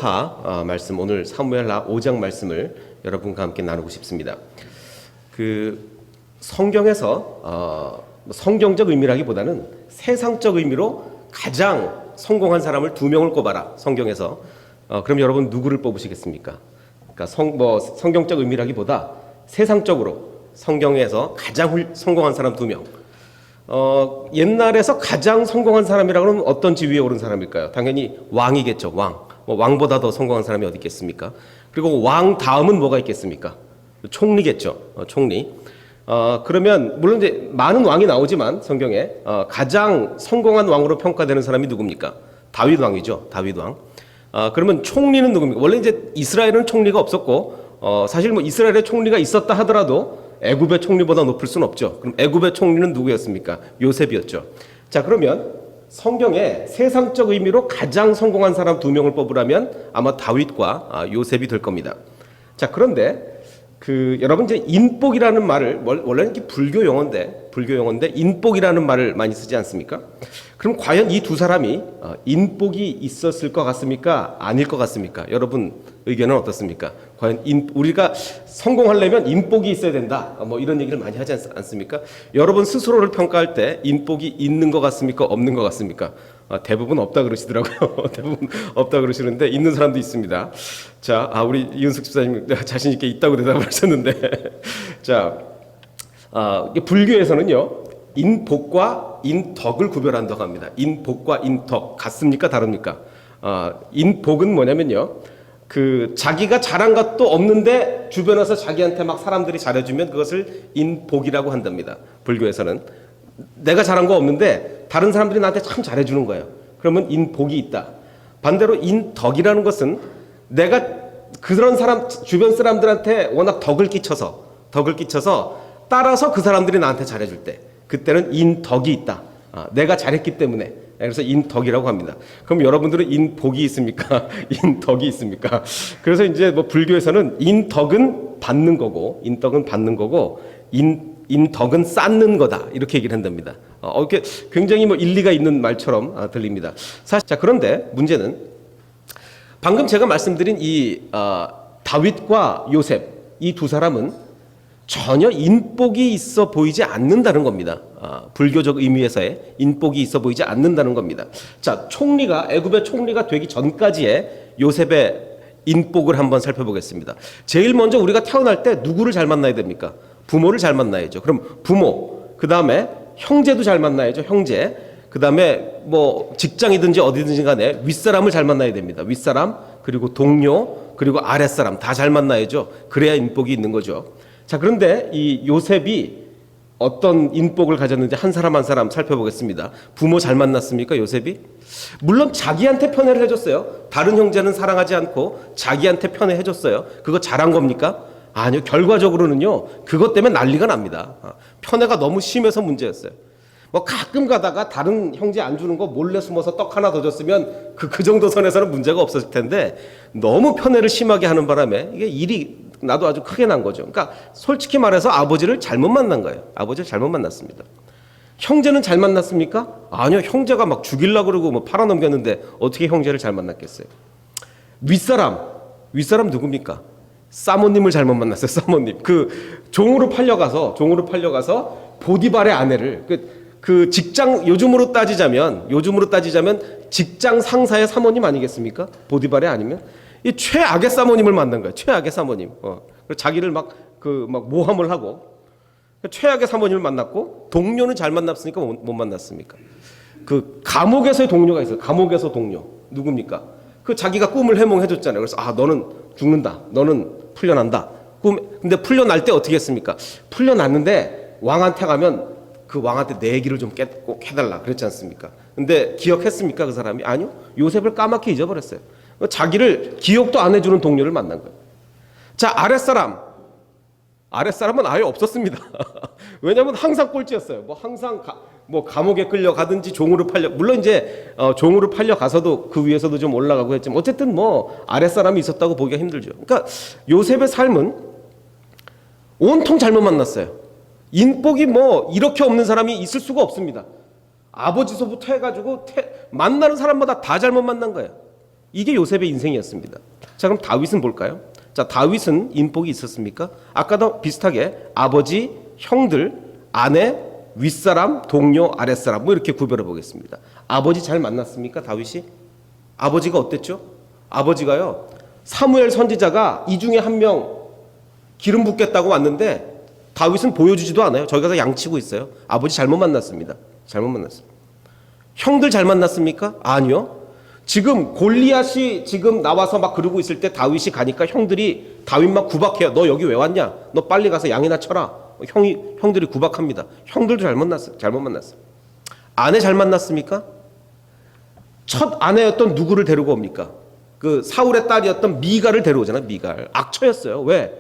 사무엘하 말씀, 오늘 사무엘하 5장 말씀을 여러분과 함께 나누고 싶습니다. 성경에서 성경적 의미라기보다는 세상적 의미로 가장 성공한 사람을 2명을 꼽아라. 성경에서. 그럼 여러분 누구를 뽑으시겠습니까? 그러니까 성경적 의미라기보다 세상적으로 성경에서 가장 성공한 사람 2명. 옛날에서 가장 성공한 사람이라고 하면 어떤 지위에 오른 사람일까요? 당연히 왕이겠죠. 왕. 왕보다 더 성공한 사람이 어디 있겠습니까? 그리고 왕 다음은 뭐가 있겠습니까? 총리겠죠. 총리. 그러면 물론 이제 많은 왕이 나오지만 성경에 가장 성공한 왕으로 평가되는 사람이 누굽니까? 다윗 왕이죠. 다윗 왕. 그러면 총리는 누굽니까? 원래 이제 이스라엘은 총리가 없었고 사실 뭐 이스라엘에 총리가 있었다 하더라도 애굽의 총리보다 높을 수는 없죠. 그럼 애굽의 총리는 누구였습니까? 요셉이었죠. 자, 그러면 성경에 세상적 의미로 가장 성공한 사람 2명을 뽑으라면 아마 다윗과 요셉이 될 겁니다. 자, 그런데 여러분 이제 인복이라는 말을 원래는 이게 불교 용어인데 인복이라는 말을 많이 쓰지 않습니까? 그럼 과연 이 두 사람이 인복이 있었을 것 같습니까? 아닐 것 같습니까? 여러분 의견은 어떻습니까? 과연 우리가 성공하려면 인복이 있어야 된다. 뭐 이런 얘기를 많이 하지 않습니까? 여러분 스스로를 평가할 때 인복이 있는 것 같습니까? 없는 것 같습니까? 대부분 없다 그러시더라고요. 대부분 없다 그러시는데 있는 사람도 있습니다. 자, 우리 이은숙 집사님 자신 있게 있다고 대답을 하셨는데, 자, 불교에서는요 인복과 인덕을 구별한다고 합니다. 인복과 인덕 같습니까? 다릅니까? 인복은 뭐냐면요, 자기가 잘한 것도 없는데 주변에서 자기한테 막 사람들이 잘해주면 그것을 인복이라고 한답니다. 불교에서는 내가 잘한 거 없는데 다른 사람들이 나한테 참 잘해주는 거예요. 그러면 인복이 있다. 반대로 인덕이라는 것은 내가 그런 사람 주변 사람들한테 워낙 덕을 끼쳐서 따라서 그 사람들이 나한테 잘해줄 때 그때는 인덕이 있다. 내가 잘했기 때문에. 그래서 인덕이라고 합니다. 그럼 여러분들은 인복이 있습니까? 인덕이 있습니까? 그래서 이제 뭐 불교에서는 인덕은 받는 거고 인덕은 쌓는 거다. 이렇게 얘기를 한답니다. 이렇게 굉장히 뭐 일리가 있는 말처럼 들립니다. 자, 그런데 문제는 방금 제가 말씀드린 이 다윗과 요셉 이 두 사람은 전혀 인복이 있어 보이지 않는다는 겁니다. 불교적 의미에서의 인복이 있어 보이지 않는다는 겁니다. 자, 애굽의 총리가 되기 전까지의 요셉의 인복을 한번 살펴보겠습니다. 제일 먼저 우리가 태어날 때 누구를 잘 만나야 됩니까? 부모를 잘 만나야죠. 그럼 부모, 그 다음에 형제도 잘 만나야죠. 형제. 그 다음에 뭐 직장이든지 어디든지 간에 윗사람을 잘 만나야 됩니다. 윗사람, 그리고 동료, 그리고 아랫사람 다 잘 만나야죠. 그래야 인복이 있는 거죠. 자, 그런데 이 요셉이 어떤 인복을 가졌는지 한 사람 한 사람 살펴보겠습니다. 부모 잘 만났습니까, 요셉이? 물론 자기한테 편애를 해줬어요. 다른 형제는 사랑하지 않고 자기한테 편애해줬어요. 그거 잘한 겁니까? 아니요. 결과적으로는요, 그것 때문에 난리가 납니다. 편애가 너무 심해서 문제였어요. 뭐 가끔 가다가 다른 형제 안 주는 거 몰래 숨어서 떡 하나 더 줬으면 그 정도 선에서는 문제가 없었을 텐데 너무 편애를 심하게 하는 바람에 이게 일이 나도 아주 크게 난 거죠. 그러니까 솔직히 말해서 아버지를 잘못 만난 거예요. 아버지를 잘못 만났습니다. 형제는 잘 만났습니까? 아니요. 형제가 막 죽이려고 그러고 뭐 팔아넘겼는데 어떻게 형제를 잘 만났겠어요? 윗사람 누굽니까? 사모님을 잘못 만났어요. 사모님. 종으로 팔려가서 보디발의 아내를 그 직장 요즘으로 따지자면 직장 상사의 사모님 아니겠습니까? 보디발의 아니면 이 최악의 사모님을 만난 거예요. 최악의 사모님. 자기를 막 모함을 하고 최악의 사모님을 만났고 동료는 잘 만났습니까? 못 만났습니까? 감옥에서의 동료가 있어요. 감옥에서 동료 누굽니까? 자기가 꿈을 해몽해줬잖아요. 그래서 너는 죽는다. 너는 풀려난다. 근데 풀려날 때 어떻게 했습니까? 풀려났는데 왕한테 가면 그 왕한테 내 얘기를 좀 꼭 해달라 그랬지 않습니까? 근데 기억했습니까? 그 사람이? 아니요. 요셉을 까맣게 잊어버렸어요. 자기를 기억도 안 해주는 동료를 만난 거예요. 자, 아랫사람은 아예 없었습니다. 왜냐하면 항상 꼴찌였어요. 항상 감옥에 끌려가든지 종으로 물론 이제 종으로 팔려가서도 그 위에서도 좀 올라가고 했지만 어쨌든 아랫사람이 있었다고 보기가 힘들죠. 그러니까 요셉의 삶은 온통 잘못 만났어요. 인복이 이렇게 없는 사람이 있을 수가 없습니다. 아버지서부터 해가지고 만나는 사람마다 다 잘못 만난 거예요. 이게 요셉의 인생이었습니다. 자, 그럼 다윗은 볼까요? 자, 다윗은 인복이 있었습니까? 아까도 비슷하게 아버지, 형들, 아내, 윗사람, 동료, 아랫사람 뭐 이렇게 구별해 보겠습니다. 아버지 잘 만났습니까? 다윗이? 아버지가 어땠죠? 아버지가요, 사무엘 선지자가 이 중에 한 명 기름 붓겠다고 왔는데 다윗은 보여주지도 않아요. 저기 가서 양치고 있어요. 아버지 잘못 만났습니다. 잘못 만났습니다. 형들 잘 만났습니까? 아니요. 지금 골리앗이 지금 나와서 막 그러고 있을 때 다윗이 가니까 형들이 다윗 막 구박해요. 너 여기 왜 왔냐? 너 빨리 가서 양이나 쳐라. 형들이 구박합니다. 형들도 잘못 만났어요. 아내 잘 만났습니까? 첫 아내였던 누구를 데리고 옵니까? 그 사울의 딸이었던 미갈을 데려오잖아요. 미갈. 악처였어요. 왜?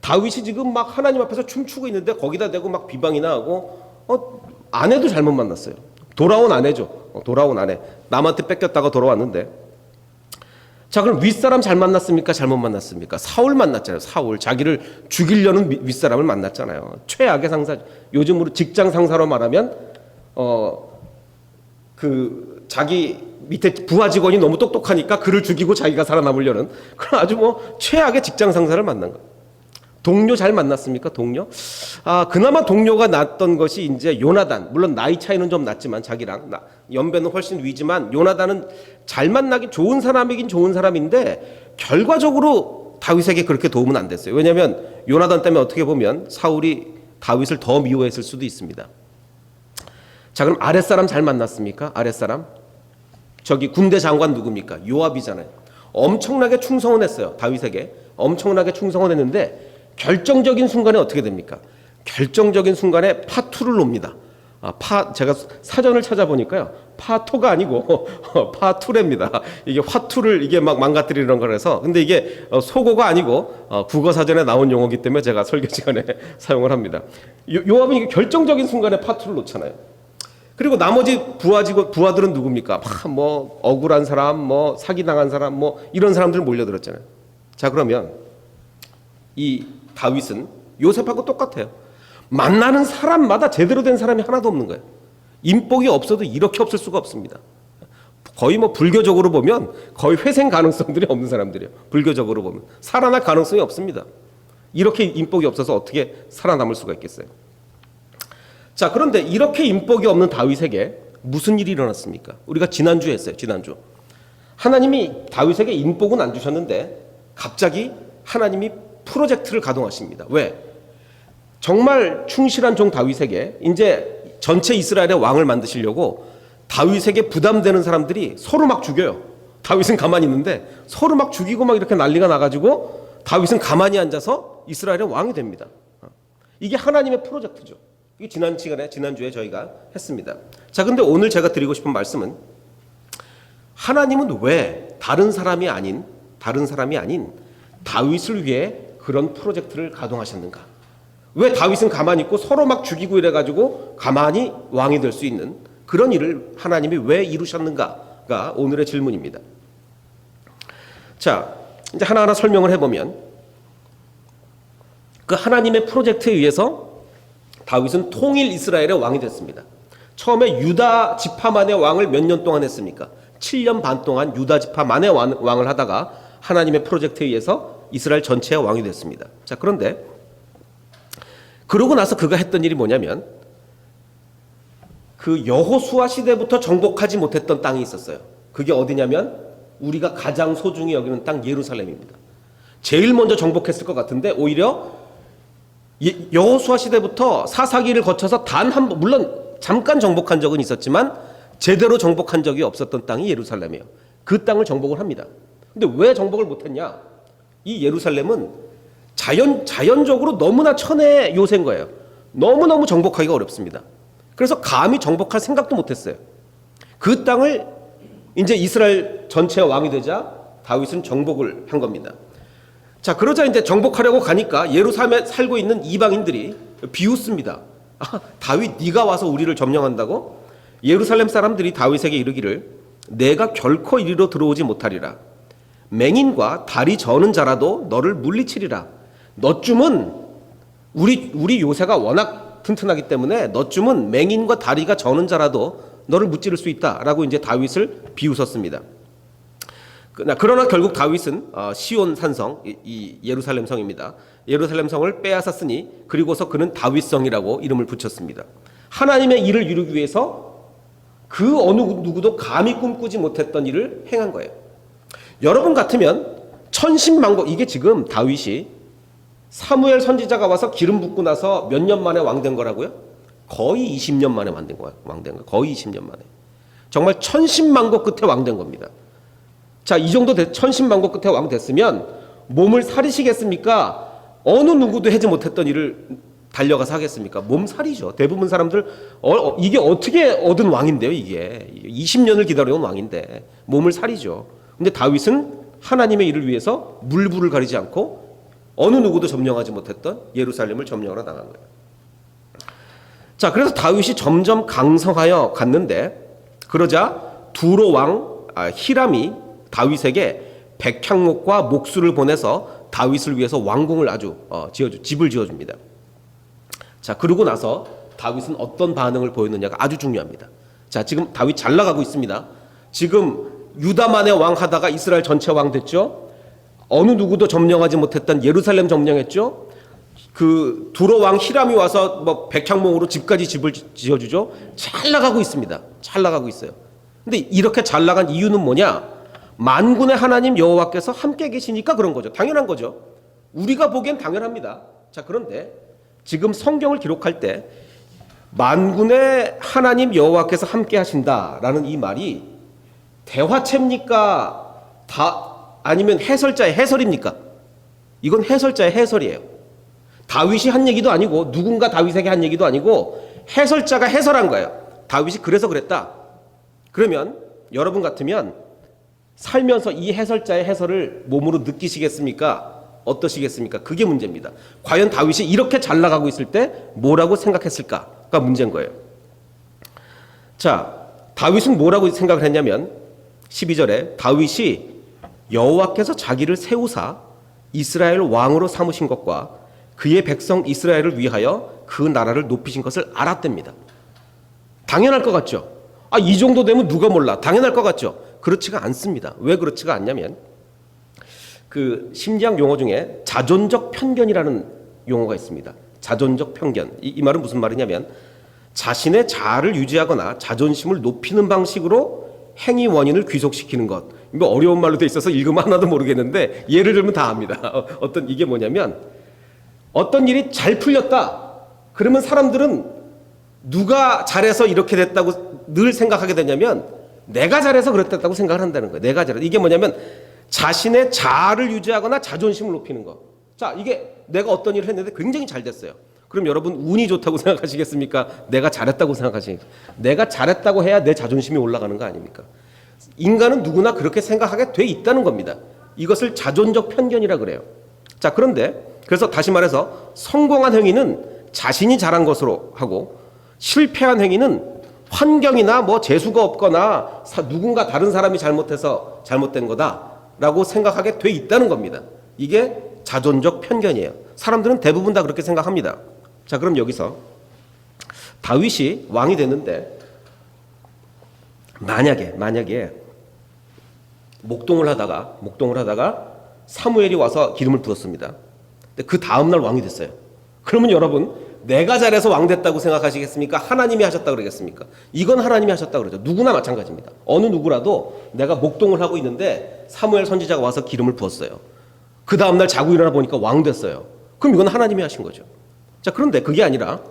다윗이 지금 막 하나님 앞에서 춤추고 있는데 거기다 대고 막 비방이나 하고 아내도 잘못 만났어요. 돌아온 아내죠. 돌아온 아내. 남한테 뺏겼다가 돌아왔는데. 자, 그럼 윗사람 잘 만났습니까? 잘못 만났습니까? 사울 만났잖아요. 사울. 자기를 죽이려는 윗사람을 만났잖아요. 최악의 상사. 요즘으로 직장 상사로 말하면 자기 밑에 부하 직원이 너무 똑똑하니까 그를 죽이고 자기가 살아남으려는 그런 아주 뭐 최악의 직장 상사를 만난 거예요. 동료 잘 만났습니까? 동료? 그나마 동료가 났던 것이 이제 요나단. 물론 나이 차이는 좀 났지만 자기랑 연배는 훨씬 위지만 요나단은 잘 만나긴 좋은 사람이긴 좋은 사람인데 결과적으로 다윗에게 그렇게 도움은 안 됐어요. 왜냐하면 요나단 때문에 어떻게 보면 사울이 다윗을 더 미워했을 수도 있습니다. 자, 그럼 아랫사람 잘 만났습니까? 아랫사람? 저기 군대 장관 누굽니까? 요압이잖아요. 엄청나게 충성을 했어요. 다윗에게. 엄청나게 충성을 했는데 결정적인 순간에 어떻게 됩니까? 결정적인 순간에 파투를 놉니다. 제가 사전을 찾아보니까요. 파토가 아니고 파투래입니다. 이게 화투를 이게 막 망가뜨리는 거라서. 근데 이게 소고가 아니고 국어 사전에 나온 용어이기 때문에 제가 설교 시간에 사용을 합니다. 요압은 이게 결정적인 순간에 파투를 놓잖아요. 그리고 나머지 부하들은 누굽니까? 뭐 억울한 사람, 뭐 사기당한 사람, 뭐 이런 사람들 몰려들었잖아요. 자, 그러면 이 다윗은 요셉하고 똑같아요. 만나는 사람마다 제대로 된 사람이 하나도 없는 거예요. 인복이 없어도 이렇게 없을 수가 없습니다. 거의 뭐 불교적으로 보면 거의 회생 가능성들이 없는 사람들이에요. 불교적으로 보면 살아날 가능성이 없습니다. 이렇게 인복이 없어서 어떻게 살아남을 수가 있겠어요? 자, 그런데 이렇게 인복이 없는 다윗에게 무슨 일이 일어났습니까? 우리가 지난주에 했어요. 지난주 하나님이 다윗에게 인복은 안 주셨는데 갑자기 하나님이 프로젝트를 가동하십니다. 왜? 정말 충실한 종 다윗에게 이제 전체 이스라엘의 왕을 만드시려고 다윗에게 부담되는 사람들이 서로 막 죽여요. 다윗은 가만히 있는데 서로 막 죽이고 막 이렇게 난리가 나가지고 다윗은 가만히 앉아서 이스라엘의 왕이 됩니다. 이게 하나님의 프로젝트죠. 이게 지난주에 저희가 했습니다. 자, 근데 오늘 제가 드리고 싶은 말씀은 하나님은 왜 다른 사람이 아닌 다윗을 위해 그런 프로젝트를 가동하셨는가? 왜 다윗은 가만히 있고 서로 막 죽이고 이래가지고 가만히 왕이 될 수 있는 그런 일을 하나님이 왜 이루셨는가가 오늘의 질문입니다. 자, 이제 하나하나 설명을 해보면 그 하나님의 프로젝트에 의해서 다윗은 통일 이스라엘의 왕이 됐습니다. 처음에 유다 지파만의 왕을 몇 년 동안 했습니까? 7년 반 동안 유다 지파만의 왕을 하다가 하나님의 프로젝트에 의해서 이스라엘 전체의 왕이 됐습니다. 자, 그런데 그러고 나서 그가 했던 일이 뭐냐면 그 여호수아 시대부터 정복하지 못했던 땅이 있었어요. 그게 어디냐면 우리가 가장 소중히 여기는 땅 예루살렘입니다. 제일 먼저 정복했을 것 같은데 오히려 여호수아 시대부터 사사기를 거쳐서 단 한 번, 물론 잠깐 정복한 적은 있었지만 제대로 정복한 적이 없었던 땅이 예루살렘이에요. 그 땅을 정복을 합니다. 근데 왜 정복을 못했냐? 이 예루살렘은 자연적으로 너무나 천혜의 요새인 거예요. 너무너무 정복하기가 어렵습니다. 그래서 감히 정복할 생각도 못했어요. 그 땅을 이제 이스라엘 전체의 왕이 되자 다윗은 정복을 한 겁니다. 자, 그러자 이제 정복하려고 가니까 예루살렘에 살고 있는 이방인들이 비웃습니다. 다윗 네가 와서 우리를 점령한다고? 예루살렘 사람들이 다윗에게 이르기를 내가 결코 이리로 들어오지 못하리라. 맹인과 다리 저는 자라도 너를 물리치리라. 너쯤은 우리 요새가 워낙 튼튼하기 때문에 너쯤은 맹인과 다리가 저는 자라도 너를 무찌를 수 있다라고 이제 다윗을 비웃었습니다. 그러나 결국 다윗은 시온 산성, 이 예루살렘 성입니다. 예루살렘 성을 빼앗았으니 그리고서 그는 다윗성이라고 이름을 붙였습니다. 하나님의 일을 이루기 위해서 그 어느 누구도 감히 꿈꾸지 못했던 일을 행한 거예요. 여러분 같으면 천신만고, 이게 지금 다윗이 사무엘 선지자가 와서 기름 붓고 나서 몇 년 만에 왕된 거라고요? 거의 20년 만에 왕된 거예요. 거의 20년 만에. 정말 천신만고 끝에 왕된 겁니다. 자, 이 정도 천신만고 끝에 왕 됐으면 몸을 사리시겠습니까? 어느 누구도 하지 못했던 일을 달려가서 하겠습니까? 몸살이죠. 대부분 사람들 이게 어떻게 얻은 왕인데요, 이게 20년을 기다려온 왕인데 몸을 사리죠. 근데 다윗은 하나님의 일을 위해서 물불을 가리지 않고 어느 누구도 점령하지 못했던 예루살렘을 점령하러 나간 거예요. 자, 그래서 다윗이 점점 강성하여 갔는데, 그러자 두로 왕 히람이 다윗에게 백향목과 목수를 보내서 다윗을 위해서 왕궁을 아주 집을 지어줍니다. 자, 그러고 나서 다윗은 어떤 반응을 보였느냐가 아주 중요합니다. 자, 지금 다윗 잘 나가고 있습니다. 지금 유다만의 왕 하다가 이스라엘 전체 왕 됐죠. 어느 누구도 점령하지 못했던 예루살렘 점령했죠. 그 두로 왕 히람이 와서 뭐 백향목으로 집까지 집을 지어주죠. 잘 나가고 있습니다. 잘 나가고 있어요. 근데 이렇게 잘 나간 이유는 뭐냐? 만군의 하나님 여호와께서 함께 계시니까 그런 거죠. 당연한 거죠. 우리가 보기엔 당연합니다. 자, 그런데 지금 성경을 기록할 때 만군의 하나님 여호와께서 함께 하신다라는 이 말이 대화체입니까? 아니면 해설자의 해설입니까? 이건 해설자의 해설이에요. 다윗이 한 얘기도 아니고 누군가 다윗에게 한 얘기도 아니고 해설자가 해설한 거예요. 다윗이 그래서 그랬다. 그러면 여러분 같으면 살면서 이 해설자의 해설을 몸으로 느끼시겠습니까? 어떠시겠습니까? 그게 문제입니다. 과연 다윗이 이렇게 잘 나가고 있을 때 뭐라고 생각했을까가 문제인 거예요. 자, 다윗은 뭐라고 생각을 했냐면 12절에 다윗이 여호와께서 자기를 세우사 이스라엘 왕으로 삼으신 것과 그의 백성 이스라엘을 위하여 그 나라를 높이신 것을 알았답니다. 당연할 것 같죠? 이 정도 되면 누가 몰라? 당연할 것 같죠? 그렇지가 않습니다. 왜 그렇지가 않냐면 그 심리학 용어 중에 자존적 편견이라는 용어가 있습니다. 자존적 편견. 이 말은 무슨 말이냐면 자신의 자아를 유지하거나 자존심을 높이는 방식으로 행위 원인을 귀속시키는 것. 이거 어려운 말로 돼 있어서 읽으면 하나도 모르겠는데 예를 들면 다 압니다. 이게 뭐냐면 어떤 일이 잘 풀렸다. 그러면 사람들은 누가 잘해서 이렇게 됐다고 늘 생각하게 되냐면 내가 잘해서 그랬다고 생각을 한다는 거예요. 내가 잘해서. 이게 뭐냐면 자신의 자아를 유지하거나 자존심을 높이는 거. 자, 이게 내가 어떤 일을 했는데 굉장히 잘 됐어요. 그럼 여러분 운이 좋다고 생각하시겠습니까? 내가 잘했다고 생각하시겠습니까? 내가 잘했다고 해야 내 자존심이 올라가는 거 아닙니까? 인간은 누구나 그렇게 생각하게 돼 있다는 겁니다. 이것을 자존적 편견이라 그래요. 자, 그런데 그래서 다시 말해서 성공한 행위는 자신이 잘한 것으로 하고 실패한 행위는 환경이나 뭐 재수가 없거나 누군가 다른 사람이 잘못해서 잘못된 거다라고 생각하게 돼 있다는 겁니다. 이게 자존적 편견이에요. 사람들은 대부분 다 그렇게 생각합니다. 자, 그럼 여기서 다윗이 왕이 됐는데 만약에 목동을 하다가 사무엘이 와서 기름을 부었습니다. 근데 그 다음날 왕이 됐어요. 그러면 여러분 내가 잘해서 왕 됐다고 생각하시겠습니까? 하나님이 하셨다 그러겠습니까? 이건 하나님이 하셨다 그러죠. 누구나 마찬가지입니다. 어느 누구라도 내가 목동을 하고 있는데 사무엘 선지자가 와서 기름을 부었어요. 그 다음날 자고 일어나 보니까 왕 됐어요. 그럼 이건 하나님이 하신 거죠. 자, 그런데 그게 아니라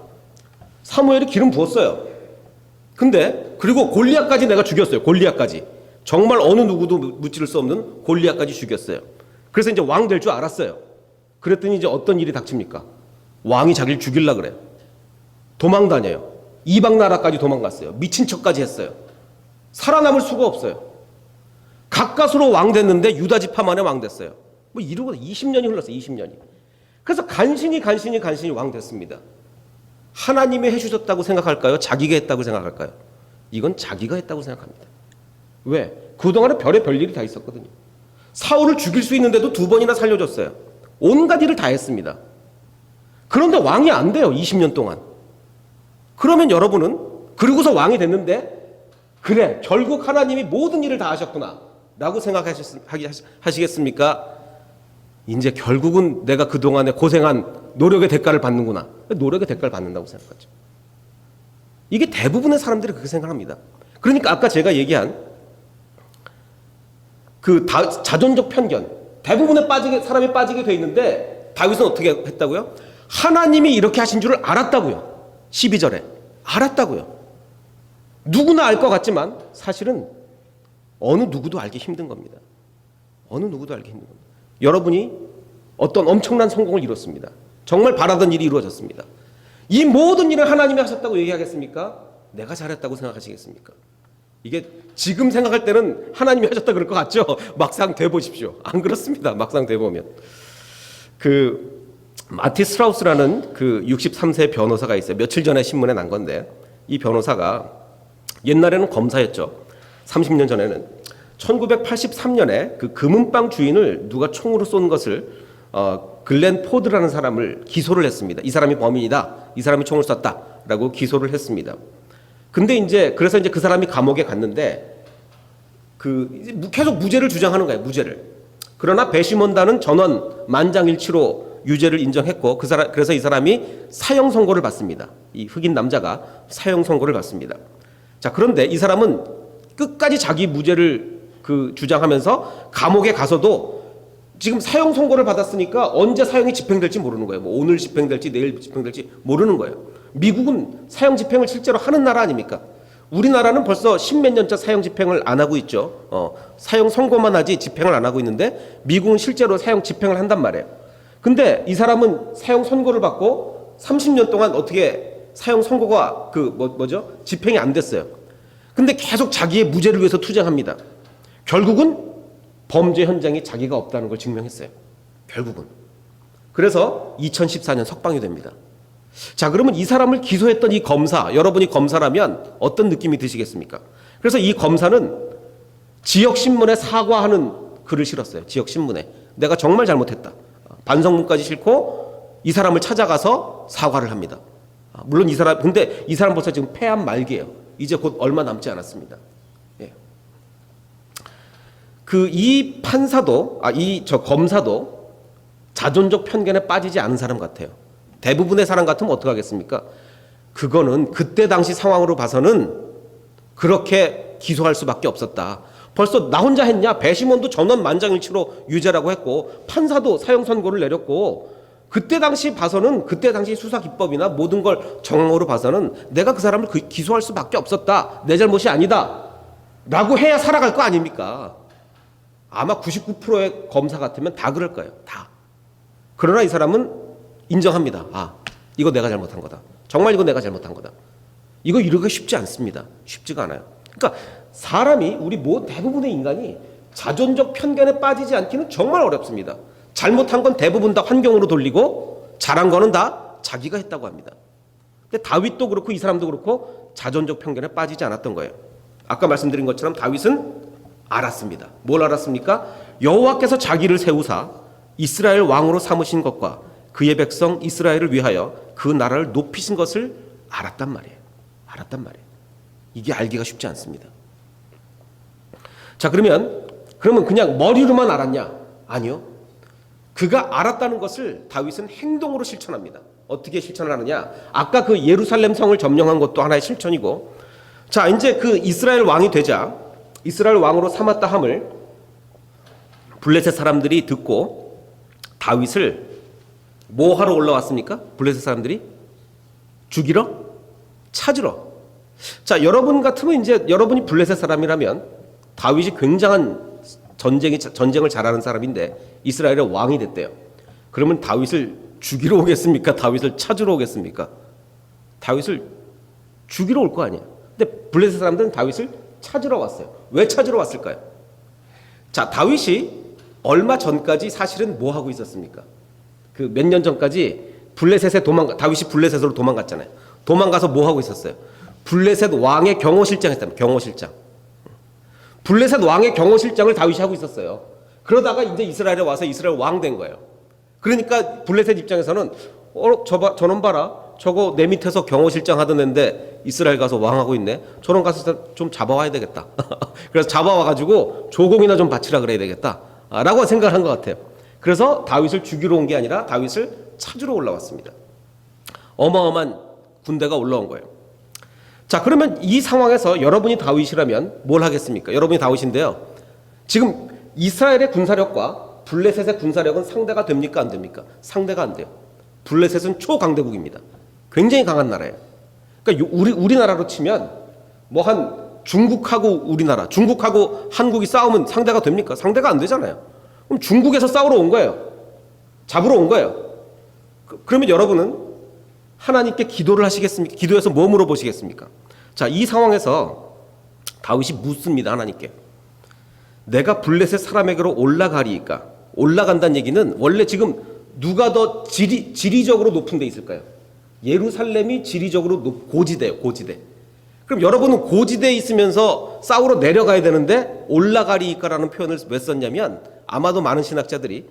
사무엘이 기름 부었어요. 근데 그리고 골리앗까지 내가 죽였어요. 골리앗까지. 정말 어느 누구도 무찌를 수 없는 골리앗까지 죽였어요. 그래서 이제 왕 될 줄 알았어요. 그랬더니 이제 어떤 일이 닥칩니까? 왕이 자기를 죽이려고 그래요. 도망 다녀요. 이방 나라까지 도망갔어요. 미친 척까지 했어요. 살아남을 수가 없어요. 가까스로 왕 됐는데 유다 지파 만에 왕 됐어요. 뭐 이러고 20년이 흘렀어요. 20년이. 그래서 간신히 왕 됐습니다. 하나님이 해주셨다고 생각할까요? 자기가 했다고 생각할까요? 이건 자기가 했다고 생각합니다. 왜? 그동안에 별의 일이 다 있었거든요. 사울을 죽일 수 있는데도 2번이나 살려줬어요. 온갖 일을 다 했습니다. 그런데 왕이 안 돼요. 20년 동안. 그러면 여러분은 그러고서 왕이 됐는데 그래 결국 하나님이 모든 일을 다 하셨구나 라고 생각하시겠습니까? 이제 결국은 내가 그동안에 고생한 노력의 대가를 받는구나. 노력의 대가를 받는다고 생각하죠. 이게 대부분의 사람들이 그렇게 생각합니다. 그러니까 아까 제가 얘기한 그 자존적 편견, 대부분의 사람이 빠지게 돼 있는데 다윗은 어떻게 했다고요? 하나님이 이렇게 하신 줄을 알았다고요. 12절에 알았다고요. 누구나 알 것 같지만 사실은 어느 누구도 알기 힘든 겁니다. 어느 누구도 알기 힘든 겁니다. 여러분이 어떤 엄청난 성공을 이뤘습니다. 정말 바라던 일이 이루어졌습니다. 이 모든 일을 하나님이 하셨다고 얘기하겠습니까? 내가 잘했다고 생각하시겠습니까? 이게 지금 생각할 때는 하나님이 하셨다 그럴 것 같죠? 막상 돼보십시오. 안 그렇습니다. 막상 돼보면. 마티 스트라우스라는 63세 변호사가 있어요. 며칠 전에 신문에 난 건데, 이 변호사가 옛날에는 검사였죠. 30년 전에는 1983년에 그 금은방 주인을 누가 총으로 쏜 것을 글렌 포드라는 사람을 기소를 했습니다. 이 사람이 범인이다. 이 사람이 총을 쐈다라고 기소를 했습니다. 근데 그래서 그 사람이 감옥에 갔는데 계속 무죄를 주장하는 거예요. 무죄를. 그러나 배심원단은 전원 만장일치로 유죄를 인정했고 그래서 이 사람이 사형 선고를 받습니다. 이 흑인 남자가 사형 선고를 받습니다. 자, 그런데 이 사람은 끝까지 자기 무죄를 주장하면서 감옥에 가서도 지금 사형 선고를 받았으니까 언제 사형이 집행될지 모르는 거예요. 뭐 오늘 집행될지 내일 집행될지 모르는 거예요. 미국은 사형 집행을 실제로 하는 나라 아닙니까? 우리나라는 벌써 10몇 년째 사형 집행을 안 하고 있죠. 사형 선고만 하지 집행을 안 하고 있는데 미국은 실제로 사형 집행을 한단 말이에요. 근데 이 사람은 사형 선고를 받고 30년 동안 어떻게 사형 선고가 집행이 안 됐어요. 근데 계속 자기의 무죄를 위해서 투쟁합니다. 결국은 범죄 현장에 자기가 없다는 걸 증명했어요. 결국은. 그래서 2014년 석방이 됩니다. 자, 그러면 이 사람을 기소했던 이 검사, 여러분이 검사라면 어떤 느낌이 드시겠습니까? 그래서 이 검사는 지역신문에 사과하는 글을 실었어요. 지역신문에. 내가 정말 잘못했다. 반성문까지 싣고 이 사람을 찾아가서 사과를 합니다. 물론 근데 이 사람 벌써 지금 폐암 말기예요. 이제 곧 얼마 남지 않았습니다. 예. 이 판사도, 검사도 자존적 편견에 빠지지 않은 사람 같아요. 대부분의 사람 같으면 어떡하겠습니까? 그거는 그때 당시 상황으로 봐서는 그렇게 기소할 수밖에 없었다. 벌써 나 혼자 했냐? 배심원도 전원 만장일치로 유죄라고 했고 판사도 사형 선고를 내렸고 그때 당시 봐서는 그때 당시 수사 기법이나 모든 걸 정황으로 봐서는 내가 그 사람을 기소할 수밖에 없었다. 내 잘못이 아니다. 라고 해야 살아갈 거 아닙니까? 아마 99%의 검사 같으면 다 그럴 거예요. 다. 그러나 이 사람은 인정합니다. 이거 내가 잘못한 거다. 정말 이거 내가 잘못한 거다. 이거 이루기가 쉽지 않습니다. 쉽지가 않아요. 그러니까 사람이 대부분의 인간이 자존적 편견에 빠지지 않기는 정말 어렵습니다. 잘못한 건 대부분 다 환경으로 돌리고 잘한 거는 다 자기가 했다고 합니다. 근데 다윗도 그렇고 이 사람도 그렇고 자존적 편견에 빠지지 않았던 거예요. 아까 말씀드린 것처럼 다윗은 알았습니다. 뭘 알았습니까? 여호와께서 자기를 세우사 이스라엘 왕으로 삼으신 것과 그의 백성 이스라엘을 위하여 그 나라를 높이신 것을 알았단 말이에요. 이게 알기가 쉽지 않습니다. 자, 그러면 그냥 머리로만 알았냐? 아니요. 그가 알았다는 것을 다윗은 행동으로 실천합니다. 어떻게 실천을 하느냐? 아까 예루살렘 성을 점령한 것도 하나의 실천이고, 자, 이제 이스라엘 왕이 되자 이스라엘 왕으로 삼았다 함을 블레셋 사람들이 듣고 다윗을 뭐 하러 올라왔습니까? 블레셋 사람들이 죽이러? 찾으러. 자, 여러분 같으면 여러분이 블레셋 사람이라면 다윗이 굉장한 전쟁을 잘하는 사람인데 이스라엘의 왕이 됐대요. 그러면 다윗을 죽이러 오겠습니까? 다윗을 찾으러 오겠습니까? 다윗을 죽이러 올 거 아니에요. 근데 블레셋 사람들은 다윗을 찾으러 왔어요. 왜 찾으러 왔을까요? 자, 다윗이 얼마 전까지 사실은 뭐 하고 있었습니까? 몇 년 전까지 다윗이 블레셋으로 도망갔잖아요. 도망가서 뭐 하고 있었어요? 블레셋 왕의 경호실장 했다면 경호실장. 블레셋 왕의 경호실장을 다윗이 하고 있었어요. 그러다가 이제 이스라엘에 와서 이스라엘 왕 된 거예요. 그러니까 블레셋 입장에서는 저놈 봐라. 저거 내 밑에서 경호실장 하던 애인데 이스라엘 가서 왕하고 있네. 저런 가서 좀 잡아와야 되겠다. 그래서 잡아와가지고 조공이나 좀 바치라 그래야 되겠다. 라고 생각을 한 것 같아요. 그래서 다윗을 죽이러 온 게 아니라 다윗을 찾으러 올라왔습니다. 어마어마한 군대가 올라온 거예요. 자, 그러면 이 상황에서 여러분이 다윗이라면 뭘 하겠습니까? 여러분이 다윗인데요. 지금 이스라엘의 군사력과 블레셋의 군사력은 상대가 됩니까? 안 됩니까? 상대가 안 돼요. 블레셋은 초강대국입니다. 굉장히 강한 나라예요. 그러니까 우리나라로 치면 뭐 한 중국하고 우리나라, 중국하고 한국이 싸우면 상대가 됩니까? 상대가 안 되잖아요. 그럼 중국에서 싸우러 온 거예요. 잡으러 온 거예요. 그러면 여러분은 하나님께 기도를 하시겠습니까? 기도해서 뭐 물어보시겠습니까? 자, 이 상황에서 다윗이 묻습니다. 하나님께. 내가 블레셋 사람에게로 올라가리이까? 올라간다는 얘기는 원래 지금 누가 더 지리적으로 높은 데 있을까요? 예루살렘이 지리적으로 고지대예요. 고지대. 그럼 여러분은 고지대에 있으면서 싸우러 내려가야 되는데 올라가리이까라는 표현을 왜 썼냐면 아마도 많은 신학자들이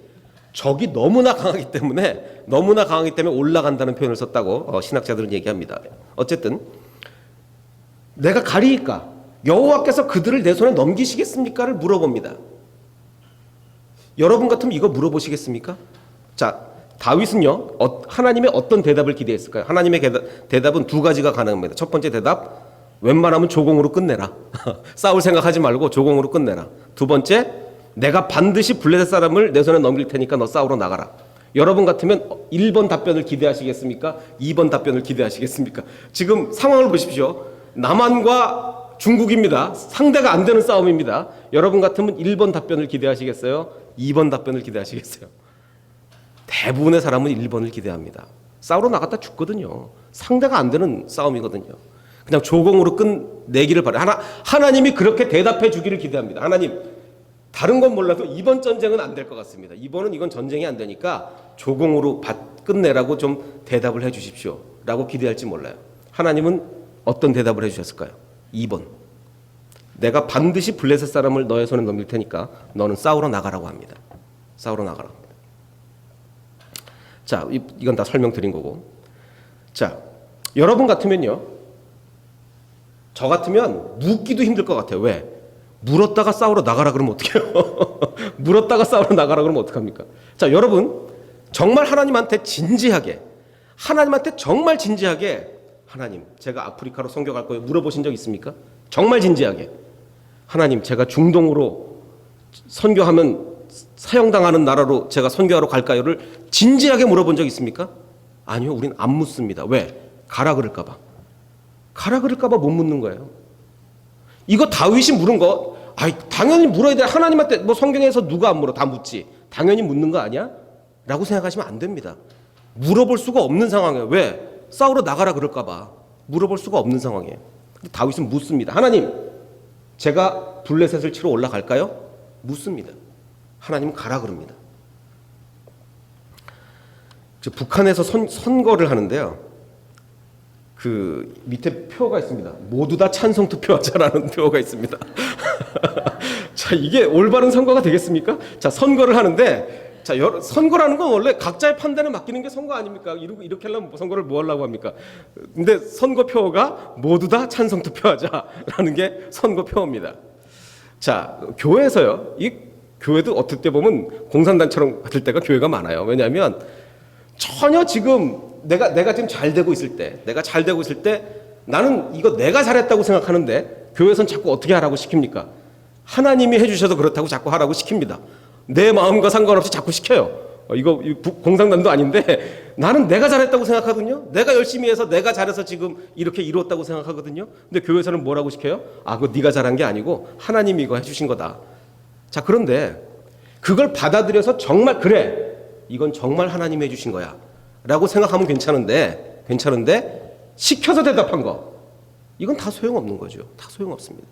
적이 너무나 강하기 때문에 올라간다는 표현을 썼다고 신학자들은 얘기합니다. 어쨌든 내가 가리이까? 여호와께서 그들을 내 손에 넘기시겠습니까를 물어봅니다. 여러분 같으면 이거 물어보시겠습니까? 자, 다윗은요, 하나님의 어떤 대답을 기대했을까요? 하나님의 대답은 두 가지가 가능합니다. 첫 번째 대답, 웬만하면 조공으로 끝내라. 싸울 생각하지 말고 조공으로 끝내라. 두 번째, 내가 반드시 블레셋 사람을 내 손에 넘길 테니까 너 싸우러 나가라. 여러분 같으면 1번 답변을 기대하시겠습니까? 2번 답변을 기대하시겠습니까? 지금 상황을 보십시오. 남한과 중국입니다. 상대가 안 되는 싸움입니다. 여러분 같으면 1번 답변을 기대하시겠어요? 2번 답변을 기대하시겠어요? 대부분의 사람은 1번을 기대합니다. 싸우러 나갔다 죽거든요. 상대가 안 되는 싸움이거든요. 그냥 조공으로 끝내기를 바라요. 하나님이 그렇게 대답해 주기를 기대합니다. 하나님, 다른 건 몰라도 이번 전쟁은 안 될 것 같습니다. 이건 전쟁이 안 되니까 조공으로 끝내라고 좀 대답을 해 주십시오. 라고 기대할지 몰라요. 하나님은 어떤 대답을 해 주셨을까요? 2번. 내가 반드시 블레셋 사람을 너의 손에 넘길 테니까 너는 싸우러 나가라고 합니다. 싸우러 나가라고 합니다. 자, 이건 다 설명드린 거고. 자, 여러분 같으면요. 저 같으면 묻기도 힘들 것 같아요. 왜? 물었다가 싸우러 나가라 그러면 어떡해요? 물었다가 싸우러 나가라 그러면 어떡합니까? 자, 여러분 정말 하나님한테 정말 진지하게 하나님, 제가 아프리카로 선교 갈 거예요. 물어보신 적 있습니까? 정말 진지하게. 하나님, 제가 중동으로 선교하면 사형당하는 나라로 제가 선교하러 갈까요?를 진지하게 물어본 적 있습니까? 아니요, 우린 안 묻습니다. 왜? 가라 그럴까 봐. 가라 그럴까 봐 못 묻는 거예요. 이거 다윗이 물은 거, 당연히 물어야 돼. 하나님한테 뭐 성경에서 누가 안 물어? 다 묻지. 당연히 묻는 거 아니야? 라고 생각하시면 안 됩니다. 물어볼 수가 없는 상황이에요. 왜? 싸우러 나가라 그럴까 봐. 물어볼 수가 없는 상황이에요. 근데 다윗은 묻습니다. 하나님, 제가 블레셋을 치러 올라갈까요? 묻습니다. 하나님은 가라 그럽니다. 북한에서 선거를 하는데요. 그 밑에 표가 있습니다. 모두 다 찬성 투표하자라는 표가 있습니다. 자, 이게 올바른 선거가 되겠습니까? 자, 선거를 하는데, 자, 선거라는 건 원래 각자의 판단에 맡기는 게 선거 아닙니까? 이렇게 하려면 선거를 뭐 하려고 합니까? 근데 선거표가 모두 다 찬성 투표하자라는 게 선거표입니다. 자, 교회에서요. 이 교회도 어떨 때 보면 공산당처럼 같을 때가 교회가 많아요. 왜냐하면 전혀 지금 내가 지금 잘 되고 있을 때 나는 이거 내가 잘했다고 생각하는데 교회에서는 자꾸 어떻게 하라고 시킵니까? 하나님이 해주셔서 그렇다고 자꾸 하라고 시킵니다. 내 마음과 상관없이 자꾸 시켜요. 이거 공산당도 아닌데 나는 내가 잘했다고 생각하거든요. 내가 열심히 해서 내가 잘해서 지금 이렇게 이루었다고 생각하거든요. 근데 교회에서는 뭐라고 시켜요? 그거 네가 잘한 게 아니고 하나님이 이거 해주신 거다. 자, 그런데 그걸 받아들여서 정말 그래, 이건 정말 하나님이 해주신 거야 라고 생각하면 괜찮은데 시켜서 대답한 거, 이건 다 소용없는 거죠. 다 소용없습니다.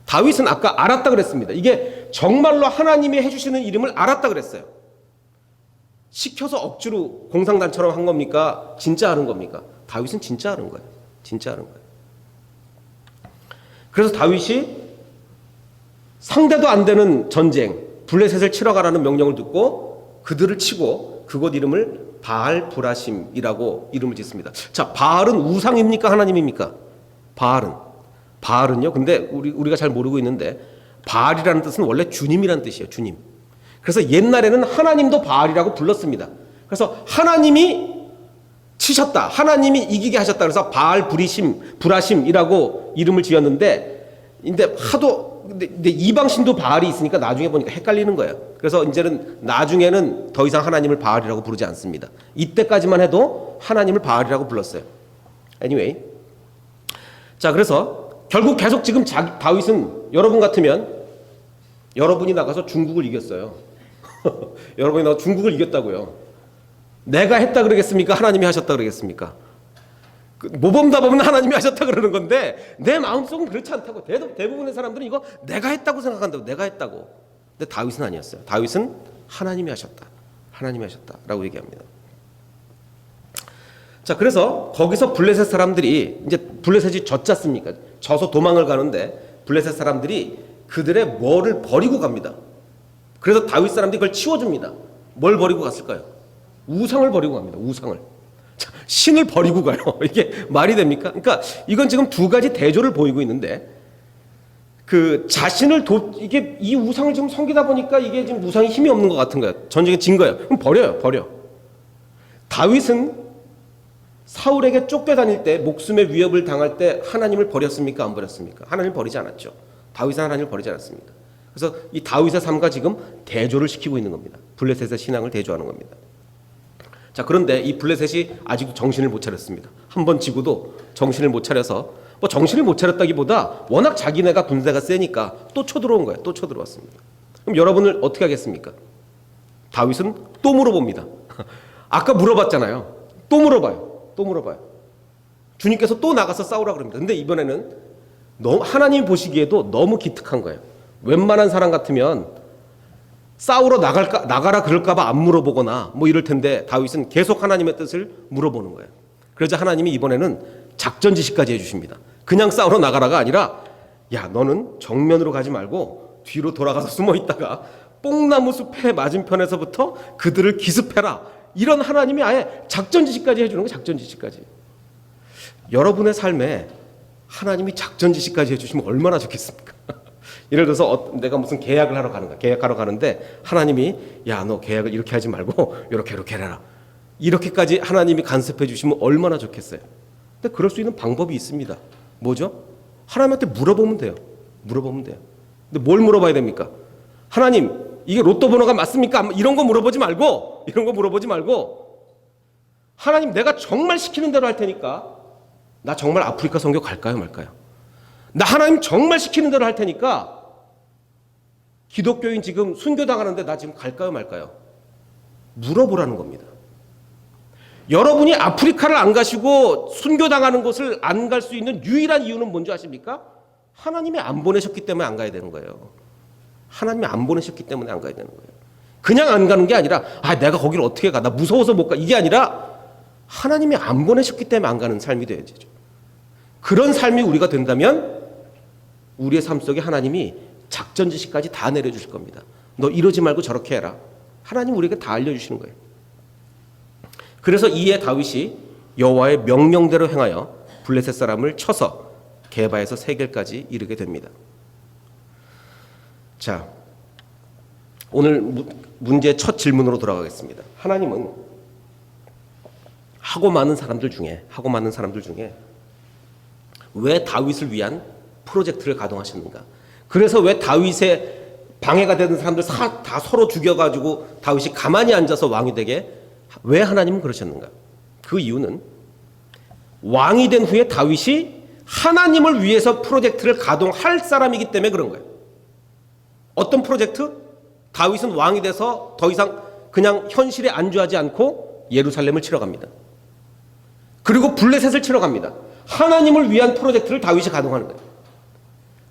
다윗은 아까 알았다 그랬습니다. 이게 정말로 하나님이 해주시는 이름을 알았다 그랬어요. 시켜서 억지로 공산당처럼 한 겁니까? 진짜 아는 겁니까? 다윗은 진짜 아는 거예요. 진짜 아는 거예요. 그래서 다윗이 상대도 안 되는 전쟁, 블레셋을 치러 가라는 명령을 듣고 그들을 치고 그곳 이름을 바알 브라심이라고 이름을 짓습니다. 자, 바알은 우상입니까? 하나님입니까? 바알은요. 근데 우리가 잘 모르고 있는데 바알이라는 뜻은 원래 주님이라는 뜻이에요. 주님. 그래서 옛날에는 하나님도 바알이라고 불렀습니다. 그래서 하나님이 치셨다. 하나님이 이기게 하셨다. 그래서 바알 브라심이라고 이름을 지었는데, 근데 이방신도 바알이 있으니까 나중에 보니까 헷갈리는 거예요. 그래서 이제는 나중에는 더 이상 하나님을 바알이라고 부르지 않습니다. 이때까지만 해도 하나님을 바알이라고 불렀어요. Anyway. 자, 그래서 결국 계속 지금 다윗은 여러분 같으면 여러분이 나가서 중국을 이겼어요. 여러분이 나가서 중국을 이겼다고요. 내가 했다 그러겠습니까? 하나님이 하셨다 그러겠습니까? 모범답은 하나님이 하셨다 그러는 건데 내 마음속은 그렇지 않다고. 대부분의 사람들은 이거 내가 했다고 생각한다고. 내가 했다고. 근데 다윗은 아니었어요. 다윗은 하나님이 하셨다. 하나님이 하셨다라고 얘기합니다. 자, 그래서 거기서 블레셋 사람들이 이제 블레셋이 졌잖습니까? 져서 도망을 가는데 블레셋 사람들이 그들의 뭐를 버리고 갑니다. 그래서 다윗 사람들이 그걸 치워줍니다. 뭘 버리고 갔을까요? 우상을 버리고 갑니다. 우상을. 자, 신을 버리고 가요. 이게 말이 됩니까? 그러니까 이건 지금 두 가지 대조를 보이고 있는데, 그 자신을 이게 이 우상을 지금 섬기다 보니까 이게 지금 우상이 힘이 없는 것 같은 거예요. 전쟁에 진 거예요. 그럼 버려. 다윗은 사울에게 쫓겨다닐 때, 목숨의 위협을 당할 때 하나님을 버렸습니까? 안 버렸습니까? 하나님을 버리지 않았죠. 다윗은 하나님을 버리지 않았습니다. 그래서 이 다윗의 삶과 지금 대조를 시키고 있는 겁니다. 블레셋의 신앙을 대조하는 겁니다. 자, 그런데 이 블레셋이 아직도 정신을 못 차렸습니다. 한 번 지고도 정신을 못 차려서, 뭐 정신을 못 차렸다기보다 워낙 자기네가 군대가 세니까 또 쳐들어온 거예요. 또 쳐들어왔습니다. 그럼 여러분을 어떻게 하겠습니까? 다윗은 또 물어봅니다. 아까 물어봤잖아요. 또 물어봐요. 주님께서 또 나가서 싸우라 그럽니다. 근데 이번에는 하나님이 보시기에도 너무 기특한 거예요. 웬만한 사람 같으면 싸우러 나가라 그럴까봐 안 물어보거나 뭐 이럴 텐데 다윗은 계속 하나님의 뜻을 물어보는 거예요. 그래서 하나님이 이번에는 작전 지시까지 해주십니다. 그냥 싸우러 나가라가 아니라, 야, 너는 정면으로 가지 말고 뒤로 돌아가서 숨어 있다가 뽕나무 숲의 맞은편에서부터 그들을 기습해라. 이런 하나님이 아예 작전 지시까지 해주는 거예요. 작전 지시까지. 여러분의 삶에 하나님이 작전 지시까지 해주시면 얼마나 좋겠습니까? 예를 들어서 내가 무슨 계약을 하러 가는 거야. 계약하러 가는데 하나님이, 야, 너 계약을 이렇게 하지 말고 이렇게 해라. 이렇게까지 하나님이 간섭해 주시면 얼마나 좋겠어요. 근데 그럴 수 있는 방법이 있습니다. 뭐죠? 하나님한테 물어보면 돼요. 근데 뭘 물어봐야 됩니까? 하나님, 이게 로또 번호가 맞습니까? 이런 거 물어보지 말고 하나님, 내가 정말 시키는 대로 할 테니까 나 정말 아프리카 선교 갈까요 말까요? 나 하나님 정말 시키는 대로 할 테니까 기독교인 지금 순교당하는데 나 지금 갈까요 말까요? 물어보라는 겁니다. 여러분이 아프리카를 안 가시고 순교당하는 곳을 안 갈 수 있는 유일한 이유는 뭔지 아십니까? 하나님이 안 보내셨기 때문에 안 가야 되는 거예요. 하나님이 안 보내셨기 때문에 안 가야 되는 거예요. 그냥 안 가는 게 아니라, 내가 거기를 어떻게 가? 나 무서워서 못 가. 이게 아니라 하나님이 안 보내셨기 때문에 안 가는 삶이 되어야죠. 그런 삶이 우리가 된다면 우리의 삶 속에 하나님이 작전 지시까지 다 내려주실 겁니다. 너 이러지 말고 저렇게 해라. 하나님 우리에게 다 알려주시는 거예요. 그래서 이에 다윗이 여호와의 명령대로 행하여 블레셋 사람을 쳐서 게바에서 세겔까지 이르게 됩니다. 자, 오늘 문제의 첫 질문으로 돌아가겠습니다. 하나님은 하고 많은 사람들 중에 왜 다윗을 위한 프로젝트를 가동하셨는가? 그래서 왜 다윗의 방해가 되는 사람들 다 서로 죽여가지고 다윗이 가만히 앉아서 왕이 되게 왜 하나님은 그러셨는가? 그 이유는 왕이 된 후에 다윗이 하나님을 위해서 프로젝트를 가동할 사람이기 때문에 그런 거예요. 어떤 프로젝트? 다윗은 왕이 돼서 더 이상 그냥 현실에 안주하지 않고 예루살렘을 치러 갑니다. 그리고 블레셋을 치러 갑니다. 하나님을 위한 프로젝트를 다윗이 가동하는 거예요.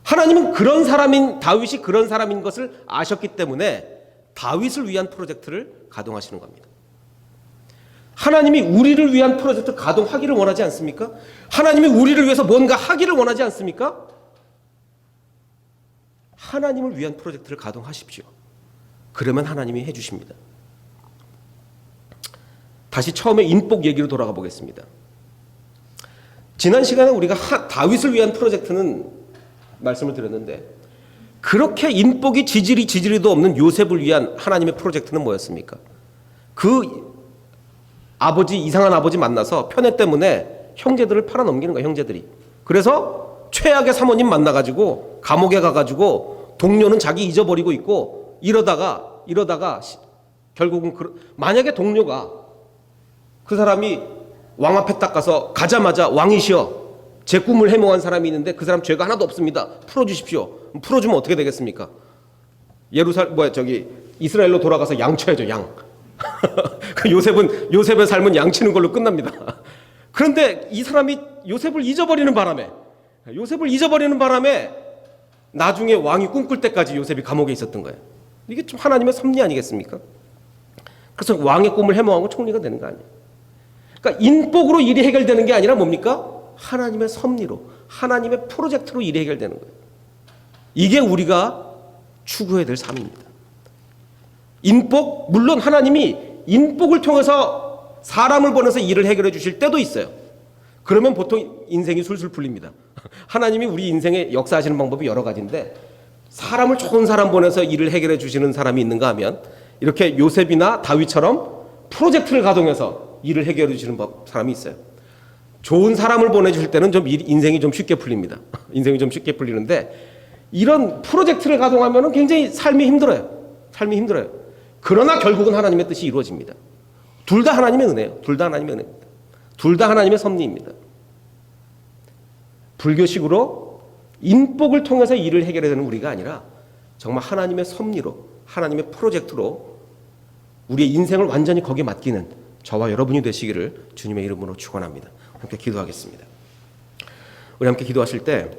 하나님은 다윗이 그런 사람인 것을 아셨기 때문에 다윗을 위한 프로젝트를 가동하시는 겁니다. 하나님이 우리를 위한 프로젝트 가동하기를 원하지 않습니까? 하나님이 우리를 위해서 뭔가 하기를 원하지 않습니까? 하나님을 위한 프로젝트를 가동하십시오. 그러면 하나님이 해주십니다. 다시 처음에 인복 얘기로 돌아가 보겠습니다. 지난 시간에 우리가 다윗을 위한 프로젝트는 말씀을 드렸는데, 그렇게 인복이 지지리도 없는 요셉을 위한 하나님의 프로젝트는 뭐였습니까? 그 아버지, 이상한 아버지 만나서 편애 때문에 형제들을 팔아넘기는 거예요, 형제들이. 그래서 최악의 사모님 만나가지고 감옥에 가가지고 동료는 자기 잊어버리고 있고, 이러다가 결국은 만약에 동료가, 그 사람이 왕 앞에 딱 가서 가자마자 왕이시여, 제 꿈을 해몽한 사람이 있는데 그 사람 죄가 하나도 없습니다, 풀어주십시오. 풀어주면 어떻게 되겠습니까? 이스라엘로 돌아가서 양 쳐야죠, 양. 요셉의 삶은 양 치는 걸로 끝납니다. 그런데 이 사람이 요셉을 잊어버리는 바람에 나중에 왕이 꿈꿀 때까지 요셉이 감옥에 있었던 거예요. 이게 좀 하나님의 섭리 아니겠습니까? 그래서 왕의 꿈을 해몽하고 총리가 되는 거 아니에요. 그러니까 인복으로 일이 해결되는 게 아니라 뭡니까? 하나님의 섭리로, 하나님의 프로젝트로 일이 해결되는 거예요. 이게 우리가 추구해야 될 삶입니다. 인복, 물론 하나님이 인복을 통해서 사람을 보내서 일을 해결해 주실 때도 있어요. 그러면 보통 인생이 술술 풀립니다. 하나님이 우리 인생에 역사하시는 방법이 여러 가지인데, 사람을 좋은 사람 보내서 일을 해결해 주시는 사람이 있는가 하면 이렇게 요셉이나 다윗처럼 프로젝트를 가동해서 일을 해결해 주시는 사람이 있어요. 좋은 사람을 보내주실 때는 좀 인생이 좀 쉽게 풀립니다. 인생이 좀 쉽게 풀리는데, 이런 프로젝트를 가동하면 굉장히 삶이 힘들어요. 그러나 결국은 하나님의 뜻이 이루어집니다. 둘 다 하나님의 은혜예요. 둘 다 하나님의 섭리입니다. 불교식으로 인복을 통해서 일을 해결해야 되는 우리가 아니라 정말 하나님의 섭리로, 하나님의 프로젝트로 우리의 인생을 완전히 거기에 맡기는 저와 여러분이 되시기를 주님의 이름으로 축원합니다. 함께 기도하겠습니다. 우리 함께 기도하실 때